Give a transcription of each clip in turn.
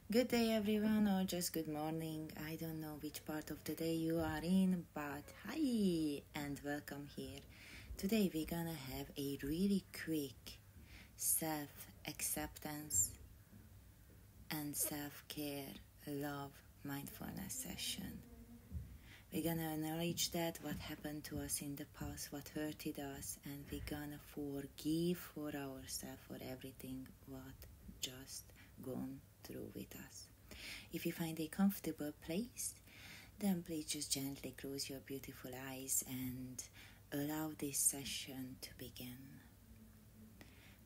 Good day everyone, or just good morning. I don't know which part of the day you are in, but hi and welcome here. Today we're gonna have a really quick self-acceptance and self-care, love, mindfulness session. We're gonna acknowledge that what happened to us in the past, what hurted us, and we're gonna forgive for ourselves for everything what just gone through with us. If you find a comfortable place, then please just gently close your beautiful eyes and allow this session to begin.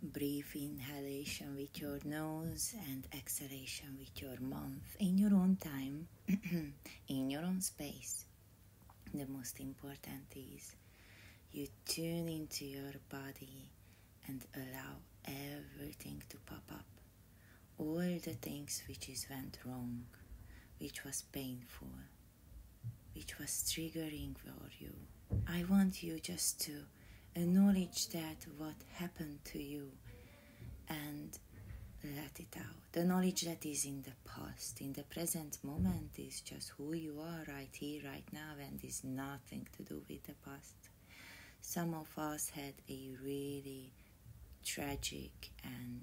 Brief inhalation with your nose and exhalation with your mouth in your own time, in your own space. The most important is you tune into your body and allow everything to pop up. All the things which went wrong, which was painful, which was triggering for you. I want you just to acknowledge that what happened to you and let it out. The knowledge that is in the past, in the present moment is just who you are right here, right now, and is nothing to do with the past. Some of us had a really tragic and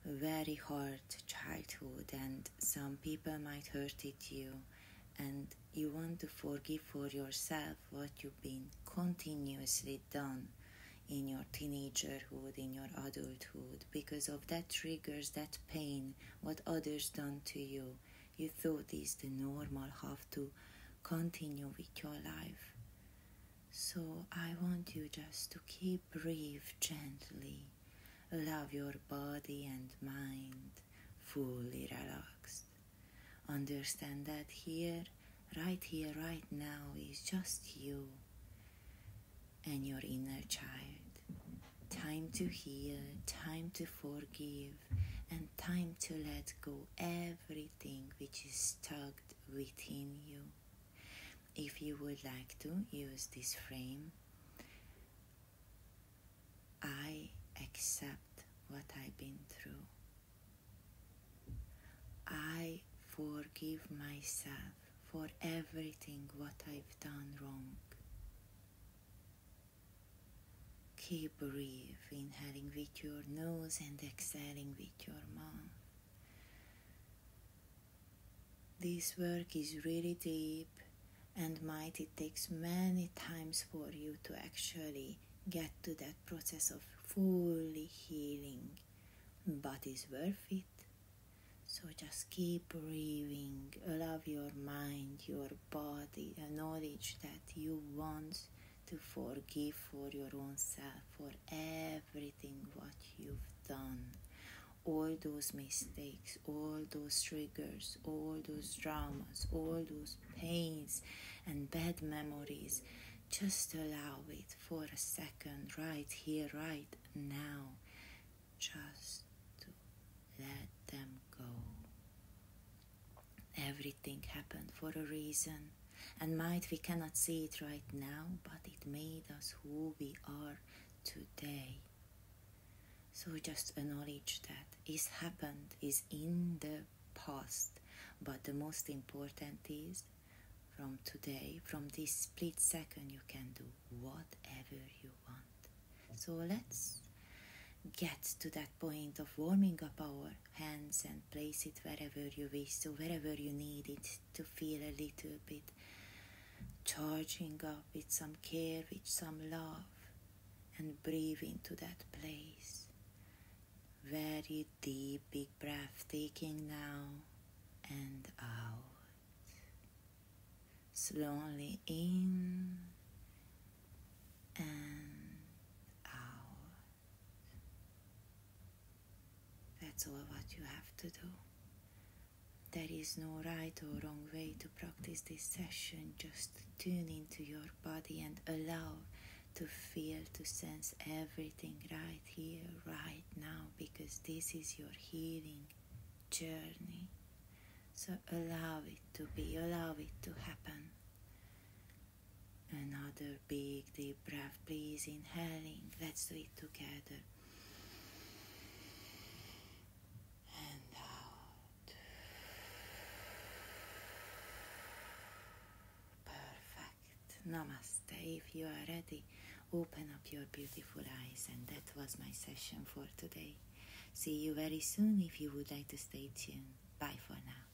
very hard childhood, and some people might hurt you, and you want to forgive for yourself what you've been continuously done in your teenagerhood, in your adulthood, because of that triggers, that pain, what others done to you. You thought is the normal, have to continue with your life. So I want you just to breathe gently. Allow your body and mind fully relaxed. Understand that here, right now is just you and your inner child. Time to heal, time to forgive, and time to let go everything which is stuck within you. If you would like to use this frame, I accept what I've been through. I forgive myself for everything what I've done wrong. Keep breathing, inhaling with your nose and exhaling with your mouth. This work is really deep and it takes many times for you to actually get to that process of fully healing, but it's worth it. So just keep breathing, allow your mind, your body, acknowledge that you want to forgive for your own self, for everything what you've done. All those mistakes, all those triggers, all those dramas, all those pains and bad memories. Just allow it for a second, right here, right now. Just to let them go. Everything happened for a reason, and we cannot see it right now, but it made us who we are today. So just acknowledge that is happened, is in the past, but the most important is from today, from this split second, you can do whatever you want. So let's get to that point of warming up our hands and place it wherever you wish, so wherever you need it to feel a little bit charging up with some care, with some love, and breathe into that place. Very deep, big breath, taking now and out. Slowly in and out. That's all what you have to do. There is no right or wrong way to practice this session. Just tune into your body and allow to feel, to sense everything right here, right now, because this is your healing journey. So allow it to be, allow it to happen. Another big deep breath, please, inhaling. Let's do it together. And out. Namaste. If you are ready, open up your beautiful eyes, and that was my session for today. See you very soon if you would like to stay tuned. Bye for now.